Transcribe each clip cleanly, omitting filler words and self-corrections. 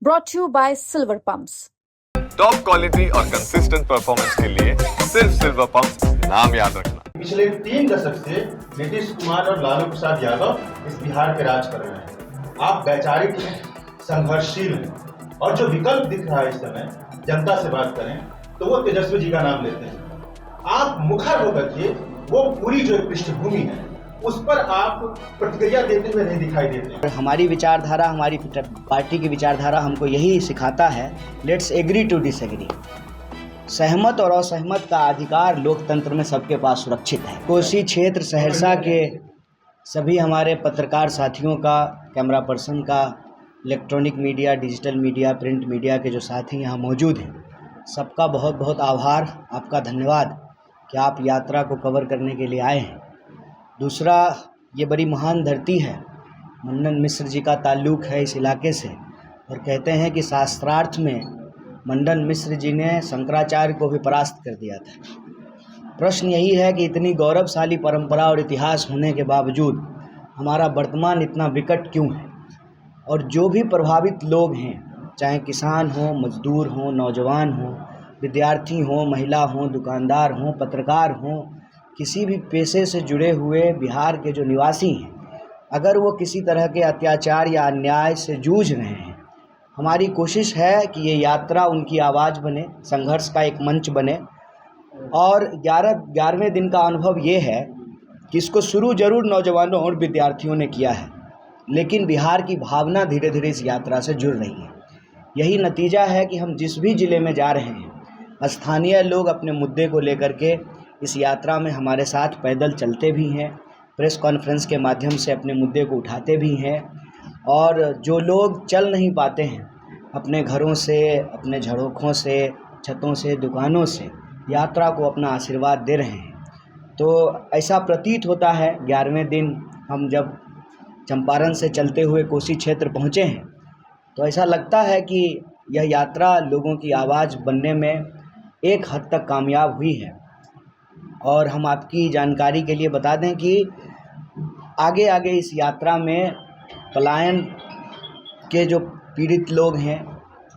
brought to you by Silver Pumps. Top quality और consistent performance के लिए सिर्फ सिल्वर पंप्स नाम याद रखना। पिछले 3 दशक से नीतीश कुमार और लालू प्रसाद यादव इस बिहार पे राज कर रहे हैं। आप वैचारिक हैं, संघर्षशील हैं और जो विकल्प दिख रहा है इस समय जनता से बात करें तो वो तेजस्वी जी का नाम लेते हैं। आप मुखर होकर के वो पूरी जो पृष्ठभूमि है उस पर आप प्रतिक्रिया देते हुए नहीं दिखाई देते। हमारी विचारधारा, हमारी पार्टी की विचारधारा हमको यही सिखाता है, लेट्स एग्री टू डिसएग्री। सहमत और असहमत का अधिकार लोकतंत्र में सबके पास सुरक्षित है। कोसी क्षेत्र सहरसा के सभी हमारे पत्रकार साथियों का, कैमरा पर्सन का, electronic media, digital media, print media के जो साथी यहाँ मौजूद हैं, सबका बहुत बहुत आभार, आपका धन्यवाद कि आप यात्रा को कवर करने के लिए आए हैं। दूसरा, ये बड़ी महान धरती है, मंडन मिश्र जी का ताल्लुक़ है इस इलाके से और कहते हैं कि शास्त्रार्थ में मंडन मिश्र जी ने शंकराचार्य को भी परास्त कर दिया था। प्रश्न यही है कि इतनी गौरवशाली परंपरा और इतिहास होने के बावजूद हमारा वर्तमान इतना विकट क्यों है। और जो भी प्रभावित लोग हैं, चाहे किसान हो, मजदूर हो, नौजवान हो, विद्यार्थी हो, महिला हो, दुकानदार हो, पत्रकार हो, किसी भी पेशे से जुड़े हुए बिहार के जो निवासी हैं, अगर वो किसी तरह के अत्याचार या अन्याय से जूझ रहे हैं, हमारी कोशिश है कि ये यात्रा उनकी आवाज़ बने, संघर्ष का एक मंच बने। और 11वें दिन का अनुभव ये है कि इसको शुरू ज़रूर नौजवानों और विद्यार्थियों ने किया है, लेकिन बिहार की भावना धीरे धीरे इस यात्रा से जुड़ रही है। यही नतीजा है कि हम जिस भी ज़िले में जा रहे हैं, स्थानीय लोग अपने मुद्दे को लेकर के इस यात्रा में हमारे साथ पैदल चलते भी हैं, प्रेस कॉन्फ्रेंस के माध्यम से अपने मुद्दे को उठाते भी हैं। और जो लोग चल नहीं पाते हैं, अपने घरों से, अपने झरोखों से, छतों से, दुकानों से यात्रा को अपना आशीर्वाद दे रहे हैं। तो ऐसा प्रतीत होता है 11वें दिन हम जब चंपारण से चलते हुए कोसी क्षेत्र पहुँचे हैं, तो ऐसा लगता है कि यह यात्रा लोगों की आवाज़ बनने में एक हद तक कामयाब हुई है। और हम आपकी जानकारी के लिए बता दें कि आगे आगे इस यात्रा में पलायन के जो पीड़ित लोग हैं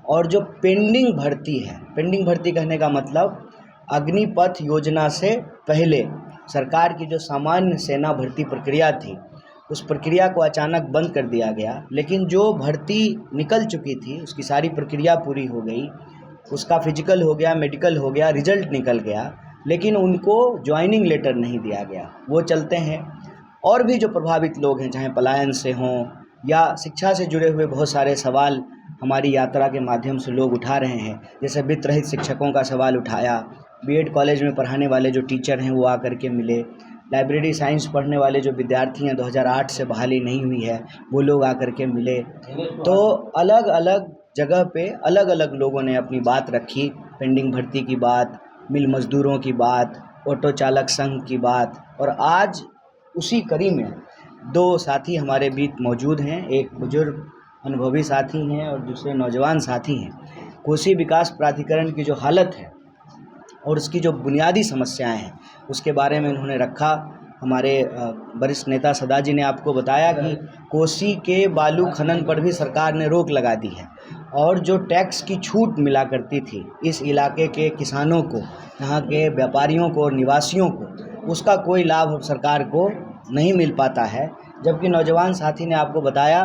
और जो पेंडिंग भर्ती है, पेंडिंग भर्ती कहने का मतलब अग्निपथ योजना से पहले सरकार की जो सामान्य सेना भर्ती प्रक्रिया थी, उस प्रक्रिया को अचानक बंद कर दिया गया। लेकिन जो भर्ती निकल चुकी थी उसकी सारी प्रक्रिया पूरी हो गई, उसका फिजिकल हो गया, मेडिकल हो गया, रिजल्ट निकल गया, लेकिन उनको ज्वाइनिंग लेटर नहीं दिया गया। वो चलते हैं। और भी जो प्रभावित लोग हैं, चाहे पलायन से हों या शिक्षा से जुड़े हुए बहुत सारे सवाल हमारी यात्रा के माध्यम से लोग उठा रहे हैं। जैसे वित्त रहित शिक्षकों का सवाल उठाया, बीएड कॉलेज में पढ़ाने वाले जो टीचर हैं वो आकर के मिले, लाइब्रेरी साइंस पढ़ने वाले जो विद्यार्थी हैं, 2008 से बहाली नहीं हुई है, वो लोग आकर के मिले। तो अलग अलग जगह पे अलग अलग लोगों ने अपनी बात रखी, पेंडिंग भर्ती की बात, मिल मज़दूरों की बात, ऑटो चालक संघ की बात। और आज उसी कड़ी में 2 साथी हमारे बीच मौजूद हैं, एक बुजुर्ग अनुभवी साथी हैं और दूसरे नौजवान साथी हैं। कोसी विकास प्राधिकरण की जो हालत है और उसकी जो बुनियादी समस्याएं हैं उसके बारे में उन्होंने रखा। हमारे वरिष्ठ नेता सदा जी ने आपको बताया कि कोसी के बालू खनन पर भी सरकार ने रोक लगा दी है और जो टैक्स की छूट मिला करती थी इस इलाके के किसानों को, यहाँ के व्यापारियों को और निवासियों को, उसका कोई लाभ अब सरकार को नहीं मिल पाता है। जबकि नौजवान साथी ने आपको बताया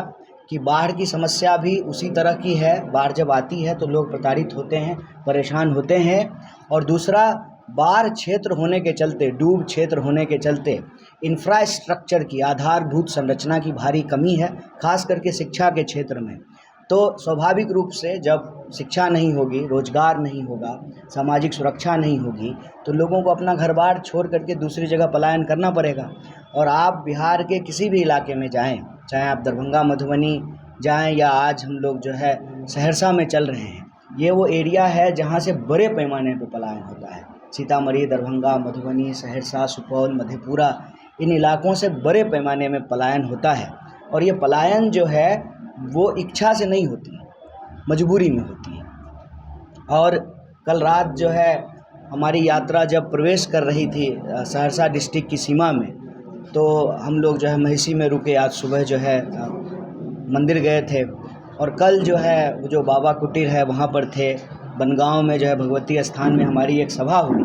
कि बाढ़ की समस्या भी उसी तरह की है। बाढ़ जब आती है तो लोग प्रताड़ित होते हैं, परेशान होते हैं। और दूसरा, बाढ़ क्षेत्र होने के चलते, डूब क्षेत्र होने के चलते इंफ्रास्ट्रक्चर की, आधारभूत संरचना की भारी कमी है, खास करके शिक्षा के क्षेत्र में। तो स्वाभाविक रूप से जब शिक्षा नहीं होगी, रोजगार नहीं होगा, सामाजिक सुरक्षा नहीं होगी, तो लोगों को अपना घर बार छोड़ करके दूसरी जगह पलायन करना पड़ेगा। और आप बिहार के किसी भी इलाके में जाएं, चाहे आप दरभंगा, मधुबनी जाएं या आज हम लोग जो है सहरसा में चल रहे हैं, ये वो एरिया है जहाँ से बड़े पैमाने पर पलायन होता है। सीतामढ़ी, दरभंगा, मधुबनी, सहरसा, सुपौल, मधेपुरा, इन इलाकों से बड़े पैमाने में पलायन होता है। और ये पलायन जो है वो इच्छा से नहीं होती, मजबूरी में होती है। और कल रात जो है हमारी यात्रा जब प्रवेश कर रही थी सहरसा डिस्ट्रिक्ट की सीमा में, तो हम लोग जो है महिषी में रुके। आज सुबह जो है मंदिर गए थे और कल जो है वो जो बाबा कुटीर है वहाँ पर थे, बनगांव में जो है भगवती स्थान में हमारी एक सभा हुई,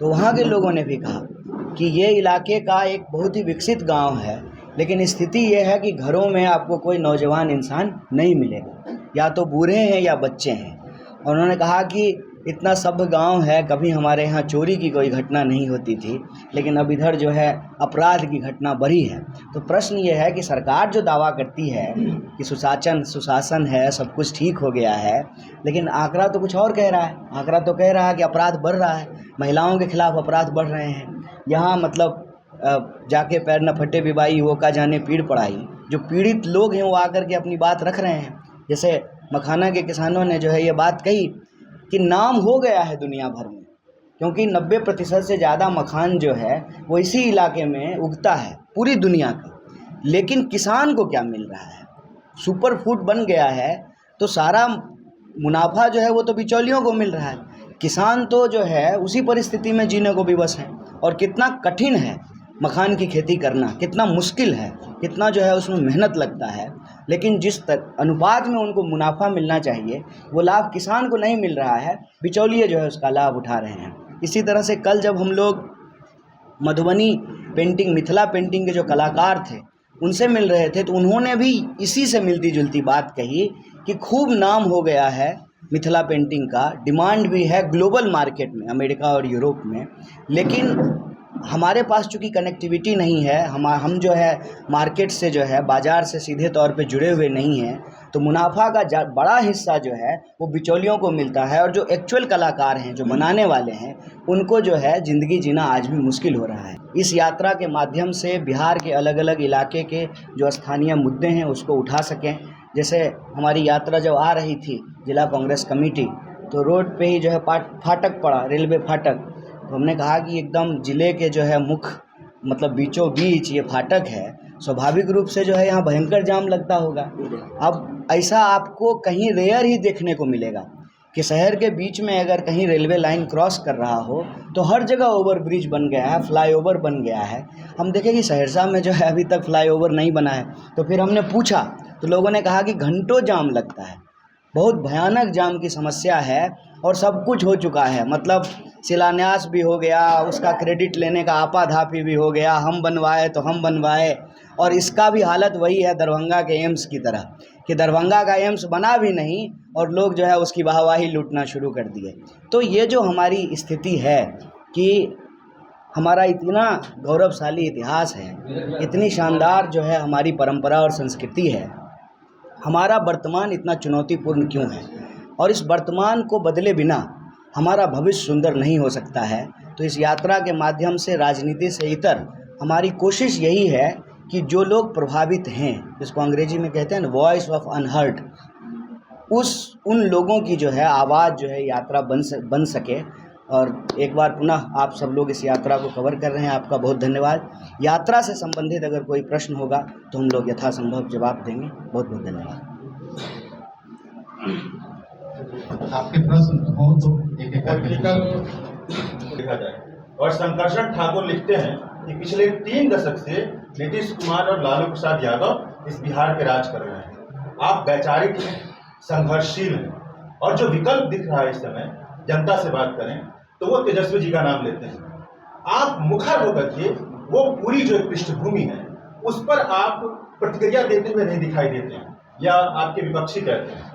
तो वहाँ के लोगों ने भी कहा कि ये इलाके का एक बहुत ही विकसित गांव है, लेकिन स्थिति ये है कि घरों में आपको कोई नौजवान इंसान नहीं मिलेगा, या तो बूढ़े हैं या बच्चे हैं। और उन्होंने कहा कि इतना सभ्य गांव है, कभी हमारे यहाँ चोरी की कोई घटना नहीं होती थी, लेकिन अब इधर जो है अपराध की घटना बढ़ी है। तो प्रश्न ये है कि सरकार जो दावा करती है कि सुशासन है, सब कुछ ठीक हो गया है, लेकिन आंकड़ा तो कुछ और कह रहा है। आंकड़ा तो कह रहा है कि अपराध बढ़ रहा है, महिलाओं के खिलाफ अपराध बढ़ रहे हैं। यहाँ मतलब जाके पैर न फटे बिबाई वो का जाने पीड़ पड़ाई, जो पीड़ित लोग हैं वो आकर के अपनी बात रख रहे हैं। जैसे मखाना के किसानों ने जो है ये बात कही कि नाम हो गया है दुनिया भर में, क्योंकि 90% से ज़्यादा मखान जो है वो इसी इलाके में उगता है पूरी दुनिया का। लेकिन किसान को क्या मिल रहा है? सुपर फूड बन गया है, तो सारा मुनाफा जो है वो तो बिचौलियों को मिल रहा है। किसान तो जो है उसी परिस्थिति में जीने को विवश है। और कितना कठिन है मखान की खेती करना, कितना मुश्किल है, कितना जो है उसमें मेहनत लगता है, लेकिन जिस अनुपात में उनको मुनाफा मिलना चाहिए वो लाभ किसान को नहीं मिल रहा है, बिचौलिए जो है उसका लाभ उठा रहे हैं। इसी तरह से कल जब हम लोग मधुबनी पेंटिंग, मिथिला पेंटिंग के जो कलाकार थे उनसे मिल रहे थे, तो उन्होंने भी इसी से मिलती जुलती बात कही कि खूब नाम हो गया है मिथिला पेंटिंग का, डिमांड भी है ग्लोबल मार्केट में, अमेरिका और यूरोप में, लेकिन हमारे पास चूँकि कनेक्टिविटी नहीं है, हम जो है मार्केट से जो है बाज़ार से सीधे तौर पे जुड़े हुए नहीं हैं, तो मुनाफा का बड़ा हिस्सा जो है वो बिचौलियों को मिलता है। और जो एक्चुअल कलाकार हैं, जो बनाने वाले हैं, उनको जो है ज़िंदगी जीना आज भी मुश्किल हो रहा है। इस यात्रा के माध्यम से बिहार के अलग अलग इलाके के जो स्थानीय मुद्दे हैं उसको उठा सकें। जैसे हमारी यात्रा जब आ रही थी जिला कांग्रेस कमेटी, तो रोड पे ही जो है फाटक पड़ा, रेलवे फाटक, तो हमने कहा कि एकदम ज़िले के जो है मुख्य मतलब बीचों बीच ये फाटक है, स्वाभाविक रूप से जो है यहाँ भयंकर जाम लगता होगा। अब ऐसा आपको कहीं रेयर ही देखने को मिलेगा कि शहर के बीच में अगर कहीं रेलवे लाइन क्रॉस कर रहा हो तो हर जगह ओवर ब्रिज बन गया है, फ्लाईओवर बन गया है। हम देखें कि सहरसा में जो है अभी तक फ्लाईओवर नहीं बना है, तो फिर हमने पूछा तो लोगों ने कहा कि घंटों जाम लगता है, बहुत भयानक जाम की समस्या है। और सब कुछ हो चुका है, मतलब शिलान्यास भी हो गया, उसका क्रेडिट लेने का आपाधापी भी हो गया, हम बनवाए तो हम बनवाए। और इसका भी हालत वही है दरभंगा के एम्स की तरह कि दरभंगा का एम्स बना भी नहीं और लोग जो है उसकी वाहवाही लूटना शुरू कर दिए। तो ये जो हमारी स्थिति है कि हमारा इतना गौरवशाली इतिहास है, इतनी शानदार जो है हमारी परंपरा और संस्कृति है, हमारा वर्तमान इतना चुनौतीपूर्ण क्यों है? और इस वर्तमान को बदले बिना हमारा भविष्य सुंदर नहीं हो सकता है। तो इस यात्रा के माध्यम से राजनीति से इतर हमारी कोशिश यही है कि जो लोग प्रभावित हैं, जिसको अंग्रेजी में कहते हैं ना वॉइस ऑफ अनहर्ड, उन लोगों की जो है आवाज़ जो है यात्रा बन सके। और एक बार पुनः आप सब लोग इस यात्रा को कवर कर रहे हैं, आपका बहुत धन्यवाद। यात्रा से संबंधित अगर कोई प्रश्न होगा तो हम लोग यथासंभव जवाब देंगे। बहुत बहुत धन्यवाद। आपके प्रश्न हो तो एक लिखा जाए। और संकर्षण ठाकुर लिखते हैं कि पिछले 3 दशक से नीतीश कुमार और लालू प्रसाद यादव इस बिहार पे राज कर रहे हैं। आप वैचारिक हैं, संघर्षशील हैं, और जो विकल्प दिख रहा है इस समय जनता से बात करें तो वो तेजस्वी जी का नाम लेते हैं। आप मुखर होकर के वो पूरी जो पृष्ठभूमि है उस पर आप प्रतिक्रिया देते हुए नहीं दिखाई देते हैं, या आपके विपक्षी कहते हैं,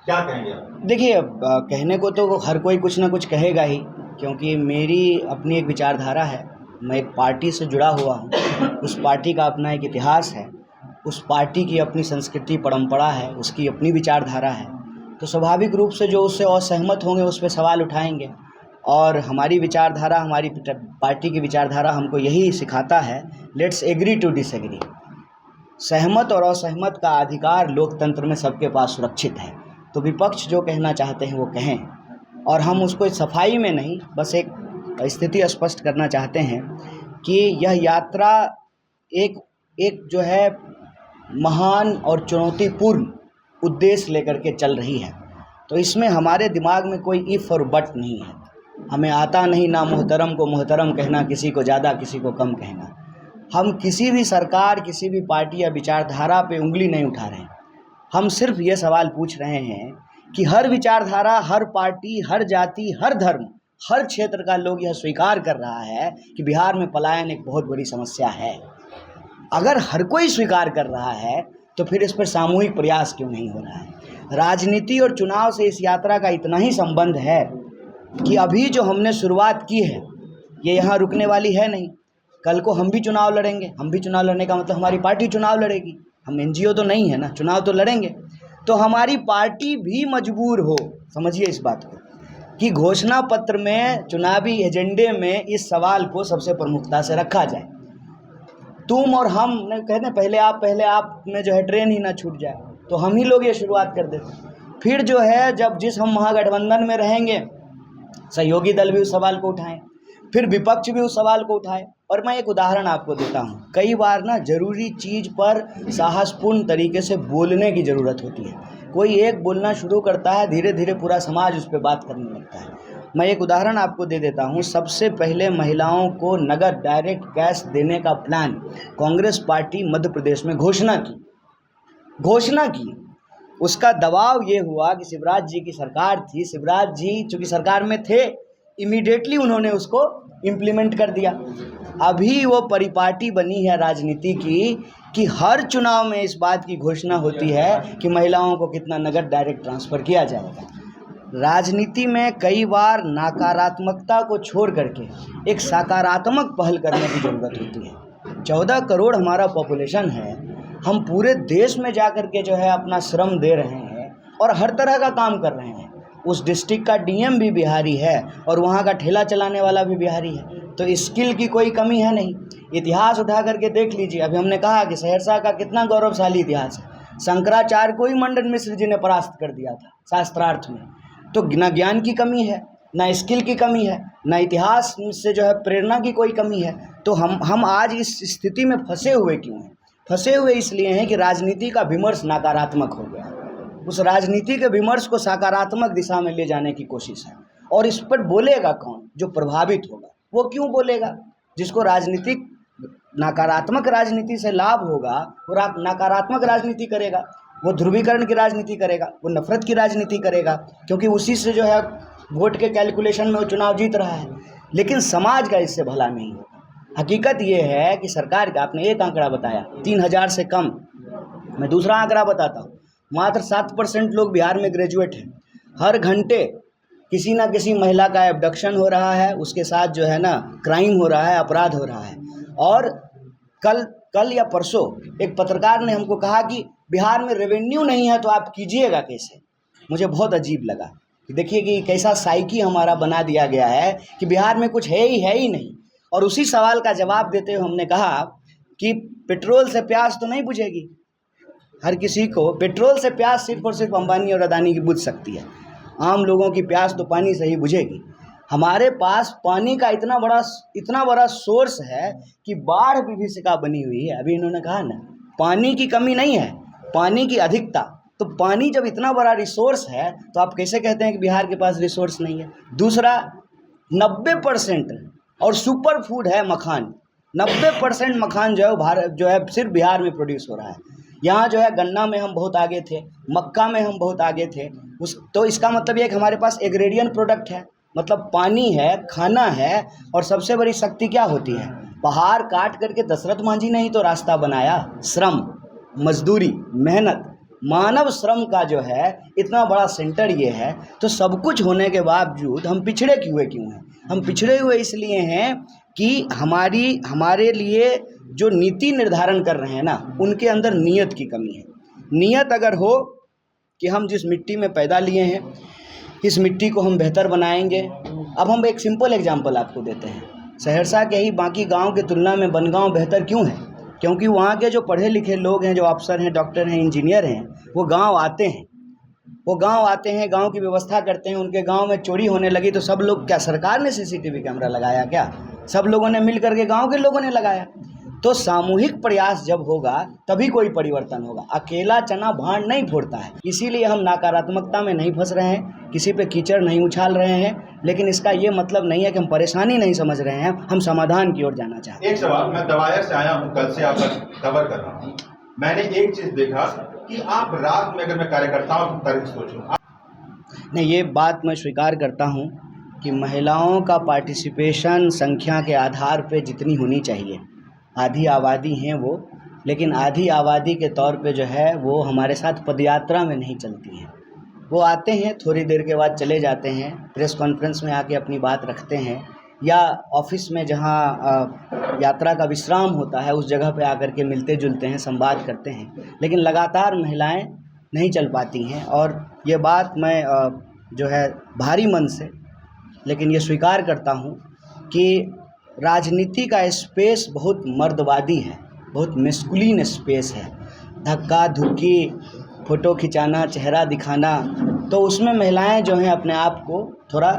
क्या कहेंगे आप? देखिए, कहने को तो हर कोई कुछ ना कुछ कहेगा ही, क्योंकि मेरी अपनी एक विचारधारा है, मैं एक पार्टी से जुड़ा हुआ हूँ, उस पार्टी का अपना एक इतिहास है, उस पार्टी की अपनी संस्कृति परंपरा है, उसकी अपनी विचारधारा है। तो स्वाभाविक रूप से जो उससे असहमत होंगे उस पर सवाल उठाएंगे। और हमारी विचारधारा, हमारी पार्टी की विचारधारा हमको यही सिखाता है, लेट्स एग्री टू डिसएग्री। सहमत और असहमत का अधिकार लोकतंत्र में सबके पास सुरक्षित है। तो विपक्ष जो कहना चाहते हैं वो कहें, और हम उसको सफाई में नहीं, बस एक स्थिति स्पष्ट करना चाहते हैं कि यह यात्रा एक जो है महान और चुनौतीपूर्ण उद्देश्य लेकर के चल रही है। तो इसमें हमारे दिमाग में कोई इफ़ और बट नहीं है। हमें आता नहीं ना मोहतरम को मोहतरम कहना, किसी को ज़्यादा किसी को कम कहना। हम किसी भी सरकार, किसी भी पार्टी या विचारधारा पे उंगली नहीं उठा रहे हैं। हम सिर्फ ये सवाल पूछ रहे हैं कि हर विचारधारा, हर पार्टी, हर जाति, हर धर्म, हर क्षेत्र का लोग यह स्वीकार कर रहा है कि बिहार में पलायन एक बहुत बड़ी समस्या है। अगर हर कोई स्वीकार कर रहा है तो फिर इस पर सामूहिक प्रयास क्यों नहीं हो रहा है? राजनीति और चुनाव से इस यात्रा का इतना ही संबंध है कि अभी जो हमने शुरुआत की है ये यहाँ रुकने वाली है नहीं। कल को हम भी चुनाव लड़ेंगे। हम भी चुनाव लड़ने का मतलब हमारी पार्टी चुनाव लड़ेगी। हम एनजीओ तो नहीं है ना, चुनाव तो लड़ेंगे। तो हमारी पार्टी भी मजबूर हो, समझिए इस बात को, कि घोषणा पत्र में, चुनावी एजेंडे में इस सवाल को सबसे प्रमुखता से रखा जाए। तुम और हम कहते हैं पहले आप में जो है ट्रेन ही ना छूट जाए, तो हम ही लोग ये शुरुआत कर देते। फिर जो है जब जिस हम महागठबंधन में रहेंगे, सहयोगी दल भी उस सवाल को उठाएं, फिर विपक्ष भी उस सवाल को उठाए। और मैं एक उदाहरण आपको देता हूँ। कई बार ना ज़रूरी चीज़ पर साहसपूर्ण तरीके से बोलने की ज़रूरत होती है। कोई एक बोलना शुरू करता है, धीरे धीरे पूरा समाज उस पर बात करने लगता है। मैं एक उदाहरण आपको दे देता हूँ। सबसे पहले महिलाओं को नगद डायरेक्ट कैश देने का प्लान कांग्रेस पार्टी मध्य प्रदेश में घोषणा की। उसका दबाव ये हुआ कि शिवराज जी की सरकार थी, शिवराज जी चूँकि सरकार में थे, इमीडिएटली उन्होंने उसको इम्प्लीमेंट कर दिया। अभी वो परिपाटी बनी है राजनीति की कि हर चुनाव में इस बात की घोषणा होती है कि महिलाओं को कितना नगद डायरेक्ट ट्रांसफ़र किया जाएगा। राजनीति में कई बार नकारात्मकता को छोड़ करके एक सकारात्मक पहल करने की ज़रूरत होती है। 14 करोड़ हमारा पॉपुलेशन है। हम पूरे देश में जा कर के जो है अपना श्रम दे रहे हैं और हर तरह का काम कर रहे हैं। उस डिस्ट्रिक्ट का डीएम भी बिहारी है और वहाँ का ठेला चलाने वाला भी बिहारी है। तो स्किल की कोई कमी है नहीं। इतिहास उठा करके देख लीजिए। अभी हमने कहा कि सहरसा का कितना गौरवशाली इतिहास है। शंकराचार्य को ही मंडन मिश्र जी ने परास्त कर दिया था शास्त्रार्थ में। तो न ज्ञान की कमी है, न स्किल की कमी है, न इतिहास से जो है प्रेरणा की कोई कमी है। तो हम आज इस स्थिति में फंसे हुए क्यों हैं? फंसे हुए इसलिए हैं कि राजनीति का विमर्श नकारात्मक हो गया। उस राजनीति के विमर्श को सकारात्मक दिशा में ले जाने की कोशिश है। और इस पर बोलेगा कौन? जो प्रभावित होगा। वो क्यों बोलेगा? जिसको राजनीतिक नकारात्मक राजनीति से लाभ होगा वो नकारात्मक राजनीति करेगा, वो ध्रुवीकरण की राजनीति करेगा, वो नफरत की राजनीति करेगा, क्योंकि उसी से जो है वोट के कैलकुलेशन में वो चुनाव जीत रहा है। लेकिन समाज का इससे भला नहीं होगा। हकीकत ये है कि सरकार का, आपने एक आंकड़ा बताया 3000 से कम, मैं दूसरा आंकड़ा बताता हूँ। मात्र 7% लोग बिहार में ग्रेजुएट हैं। हर घंटे किसी ना किसी महिला का एब्डक्शन हो रहा है, उसके साथ जो है ना क्राइम हो रहा है, अपराध हो रहा है। और कल या परसों एक पत्रकार ने हमको कहा कि बिहार में रेवेन्यू नहीं है तो आप कीजिएगा कैसे। मुझे बहुत अजीब लगा कि देखिए कि कैसा साइकी हमारा बना दिया गया है कि बिहार में कुछ है ही नहीं। और उसी सवाल का जवाब देते हुए हमने कहा कि पेट्रोल से प्यास तो नहीं बुझेगी। हर किसी को पेट्रोल से प्यास सिर्फ और सिर्फ अंबानी और अदानी की बुझ सकती है। आम लोगों की प्यास तो पानी से ही बुझेगी। हमारे पास पानी का इतना बड़ा सोर्स है कि बाढ़ विभीषिका बनी हुई है। अभी इन्होंने कहा ना, पानी की कमी नहीं है, पानी की अधिकता। तो पानी जब इतना बड़ा रिसोर्स है तो आप कैसे कहते हैं कि बिहार के पास रिसोर्स नहीं है? दूसरा, 90% और सुपर फूड है मखान। 90% मखान जो है भारत जो है सिर्फ बिहार में प्रोड्यूस हो रहा है। यहाँ जो है गन्ना में हम बहुत आगे थे, मक्का में हम बहुत आगे थे। तो इसका मतलब ये कि हमारे पास एग्रेरियन प्रोडक्ट है, मतलब पानी है, खाना है। और सबसे बड़ी शक्ति क्या होती है? पहाड़ काट करके दशरथ मांझी ने ही तो रास्ता बनाया। श्रम, मजदूरी, मेहनत, मानव श्रम का जो है इतना बड़ा सेंटर ये है। तो सब कुछ होने के बावजूद हम पिछड़े क्यों हैं? हम पिछड़े हुए इसलिए हैं कि हमारे लिए जो नीति निर्धारण कर रहे हैं ना, उनके अंदर नीयत की कमी है। नीयत अगर हो कि हम जिस मिट्टी में पैदा लिए हैं इस मिट्टी को हम बेहतर बनाएंगे। अब हम एक सिंपल एग्जांपल आपको देते हैं। सहरसा के ही बाकी गांव की तुलना में बनगांव बेहतर क्यों है? क्योंकि वहाँ के जो पढ़े लिखे लोग हैं, जो अफसर हैं, डॉक्टर हैं, इंजीनियर हैं, वो गांव आते हैं, गांव की व्यवस्था करते हैं। उनके गांव में चोरी होने लगी तो सब लोग, क्या सरकार ने सीसीटीवी कैमरा लगाया? क्या सब लोगों ने मिल करके, गांव के लोगों ने लगाया? तो सामूहिक प्रयास जब होगा तभी कोई परिवर्तन होगा। अकेला चना भांड नहीं फोड़ता है। इसीलिए हम नकारात्मकता में नहीं फंस रहे हैं, किसी पे कीचड़ नहीं उछाल रहे हैं। लेकिन इसका ये मतलब नहीं है कि हम परेशानी नहीं समझ रहे हैं, हम समाधान की ओर जाना चाहते हैं। एक सवाल, मैं दवायर से आया हूँ, कल से आपका कवर कर रहा हूँ। मैंने एक चीज़ देखा कि आप रात में, अगर मैं कार्यकर्ताओं की तरह सोचूं, नहीं, ये बात मैं स्वीकार करता हूँ कि महिलाओं का पार्टिसिपेशन संख्या के आधार पे जितनी होनी चाहिए, आधी आबादी हैं वो, लेकिन आधी आबादी के तौर पे जो है वो हमारे साथ पदयात्रा में नहीं चलती हैं। वो आते हैं, थोड़ी देर के बाद चले जाते हैं, प्रेस कॉन्फ्रेंस में आके अपनी बात रखते हैं, या ऑफिस में जहाँ यात्रा का विश्राम होता है उस जगह पे आकर के मिलते जुलते हैं, संवाद करते हैं, लेकिन लगातार महिलाएं नहीं चल पाती हैं। और ये बात मैं जो है भारी मन से लेकिन ये स्वीकार करता हूँ कि राजनीति का स्पेस बहुत मर्दवादी है, बहुत मैस्कुलिन स्पेस है। धक्का धुक्की, फ़ोटो खिंचाना, चेहरा दिखाना, तो उसमें महिलाएं जो हैं अपने आप को थोड़ा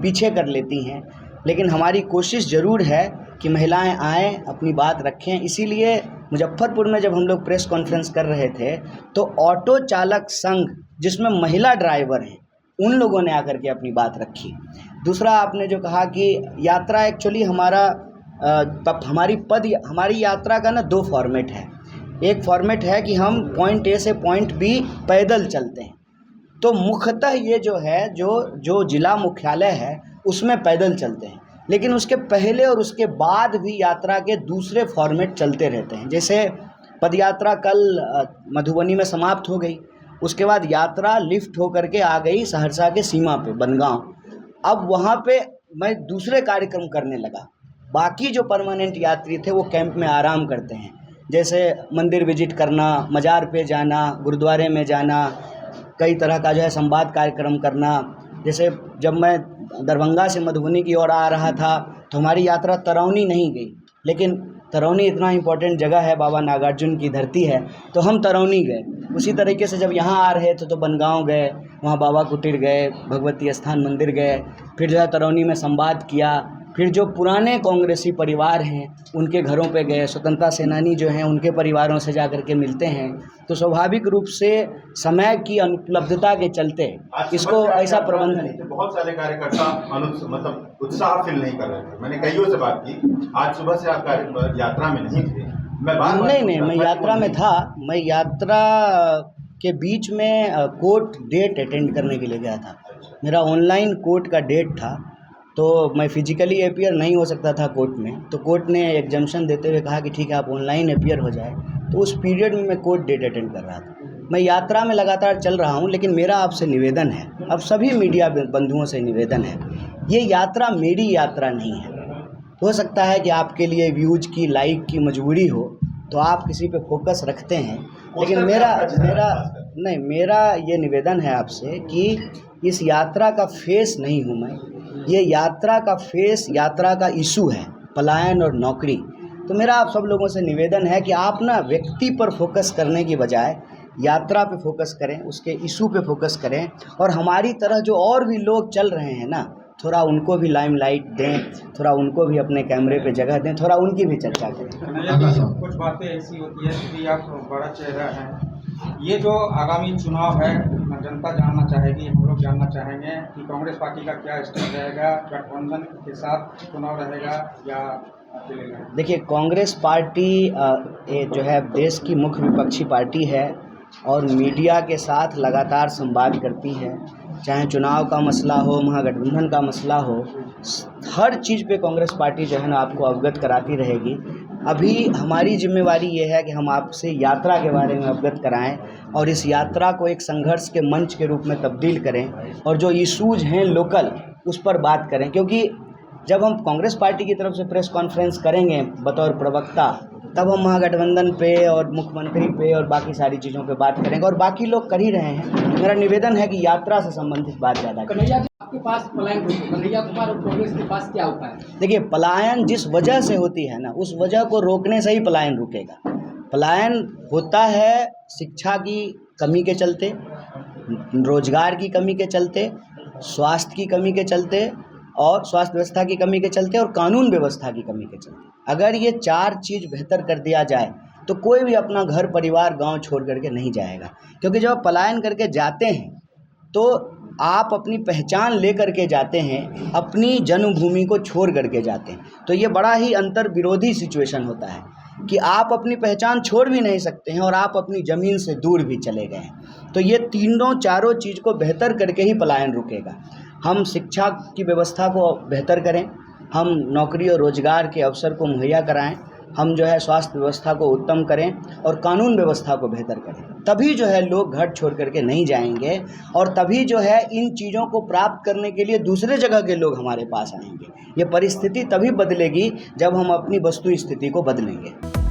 पीछे कर लेती हैं। लेकिन हमारी कोशिश ज़रूर है कि महिलाएं आएँ, अपनी बात रखें। इसीलिए मुजफ्फरपुर में जब हम लोग प्रेस कॉन्फ्रेंस कर रहे थे तो ऑटो चालक संघ, जिसमें महिला ड्राइवर हैं, उन लोगों ने आकर के अपनी बात रखी। दूसरा, आपने जो कहा कि यात्रा एक्चुअली हमारी यात्रा का ना 2 फॉर्मेट है। एक फॉर्मेट है कि हम पॉइंट ए से पॉइंट बी पैदल चलते हैं, तो मुख्यतः ये जो है जो जिला मुख्यालय है उसमें पैदल चलते हैं, लेकिन उसके पहले और उसके बाद भी यात्रा के दूसरे फॉर्मेट चलते रहते हैं। जैसे पदयात्रा कल मधुबनी में समाप्त हो गई, उसके बाद यात्रा लिफ्ट होकर के आ गई सहरसा के सीमा पे बनगांव। अब वहाँ पे मैं दूसरे कार्यक्रम करने लगा। बाकी जो परमानेंट यात्री थे वो कैंप में आराम करते हैं, जैसे मंदिर विजिट करना, मज़ार पे जाना, गुरुद्वारे में जाना, कई तरह का जो है संवाद कार्यक्रम करना। जैसे जब मैं दरभंगा से मधुबनी की ओर आ रहा था तो हमारी यात्रा तरौनी नहीं गई, लेकिन तरौनी इतना इम्पोर्टेंट जगह है, बाबा नागार्जुन की धरती है, तो हम तरौनी गए। उसी तरीके से जब यहाँ आ रहे थे तो बनगांव गए, वहाँ बाबा कुटीर गए, भगवती स्थान मंदिर गए, फिर जो है तरौनी में संवाद किया। फिर जो पुराने कांग्रेसी परिवार हैं उनके घरों पे गए, स्वतंत्रता सेनानी जो हैं उनके परिवारों से जा कर के मिलते हैं। तो स्वाभाविक रूप से समय की अनुपलब्धता के चलते इसको ऐसा प्रबंध नहीं। बहुत सारे कार्यकर्ता मतलब उत्साह फील नहीं कर रहे थे। मैंने कईयों से बात की, आज सुबह से आप यात्रा में नहीं थे। मैं यात्रा में था। मैं यात्रा के बीच में कोर्ट डेट अटेंड करने के लिए गया था। मेरा ऑनलाइन कोर्ट का डेट था, तो मैं फिजिकली अपीयर नहीं हो सकता था कोर्ट में, तो कोर्ट ने एग्जम्पशन देते हुए कहा कि ठीक है आप ऑनलाइन अपीयर हो जाए। तो उस पीरियड में मैं कोर्ट डेट अटेंड कर रहा था। मैं यात्रा में लगातार चल रहा हूं, लेकिन मेरा आपसे निवेदन है, अब सभी मीडिया बंधुओं से निवेदन है, ये यात्रा मेरी यात्रा नहीं है। हो सकता है कि आपके लिए व्यूज की, लाइक की मजबूरी हो तो आप किसी पे फोकस रखते हैं, लेकिन मेरा ये निवेदन है आपसे कि इस यात्रा का फेस नहीं हूँ मैं। ये यात्रा का फेस, यात्रा का इशू है पलायन और नौकरी। तो मेरा आप सब लोगों से निवेदन है कि आप ना व्यक्ति पर फोकस करने की बजाय यात्रा पे फोकस करें, उसके इशू पे फोकस करें, और हमारी तरह जो और भी लोग चल रहे हैं ना, थोड़ा उनको भी लाइमलाइट दें, थोड़ा उनको भी अपने कैमरे पे जगह दें, थोड़ा उनकी भी चर्चा करें। कुछ बातें ऐसी होती है कि आप बड़ा चेहरा हैं, ये जो आगामी चुनाव है जनता जानना चाहेगी, हम लोग जानना चाहेंगे कि कांग्रेस पार्टी का क्या स्टैंड रहेगा, गठबंधन के साथ चुनाव रहेगा या अकेले रहेगा? देखिए, कांग्रेस पार्टी जो है देश की मुख्य विपक्षी पार्टी है और मीडिया के साथ लगातार संवाद करती है। चाहे चुनाव का मसला हो, महागठबंधन का मसला हो, हर चीज़ पे कांग्रेस पार्टी जो है ना आपको अवगत कराती रहेगी। अभी हमारी जिम्मेवारी ये है कि हम आपसे यात्रा के बारे में अवगत कराएं और इस यात्रा को एक संघर्ष के मंच के रूप में तब्दील करें, और जो इशूज़ हैं लोकल उस पर बात करें। क्योंकि जब हम कांग्रेस पार्टी की तरफ से प्रेस कॉन्फ्रेंस करेंगे बतौर प्रवक्ता, तब हम महागठबंधन पे और मुख्यमंत्री पे और बाकी सारी चीज़ों पे बात करेंगे, और बाकी लोग कर ही रहे हैं। मेरा निवेदन है कि यात्रा से संबंधित बात ज़्यादा करें। आपके पास पलायन कन्हैया कुमार और कांग्रेस के पास क्या उपाय है? देखिए, पलायन जिस वजह से होती है ना, उस वजह को रोकने से ही पलायन रुकेगा। पलायन होता है शिक्षा की कमी के चलते, रोजगार की कमी के चलते, स्वास्थ्य की कमी के चलते, और स्वास्थ्य व्यवस्था की कमी के चलते, और कानून व्यवस्था की कमी के चलते। अगर ये 4 चीज़ बेहतर कर दिया जाए तो कोई भी अपना घर परिवार गांव छोड़ करके नहीं जाएगा। क्योंकि जब आप पलायन करके जाते हैं तो आप अपनी पहचान ले करके जाते हैं, अपनी जन्मभूमि को छोड़ करके जाते हैं। तो ये बड़ा ही अंतर विरोधी सिचुएशन होता है। कि आप अपनी पहचान छोड़ भी नहीं सकते हैं और आप अपनी ज़मीन से दूर भी चले गए हैं। तो ये तीनों चारों चीज़ को बेहतर करके ही पलायन रुकेगा। हम शिक्षा की व्यवस्था को बेहतर करें, हम नौकरी और रोज़गार के अवसर को मुहैया कराएं, हम जो है स्वास्थ्य व्यवस्था को उत्तम करें और कानून व्यवस्था को बेहतर करें। तभी जो है लोग घर छोड़ करके नहीं जाएंगे और तभी जो है इन चीज़ों को प्राप्त करने के लिए दूसरे जगह के लोग हमारे पास आएंगे। ये परिस्थिति तभी बदलेगी जब हम अपनी वस्तु स्थिति को बदलेंगे।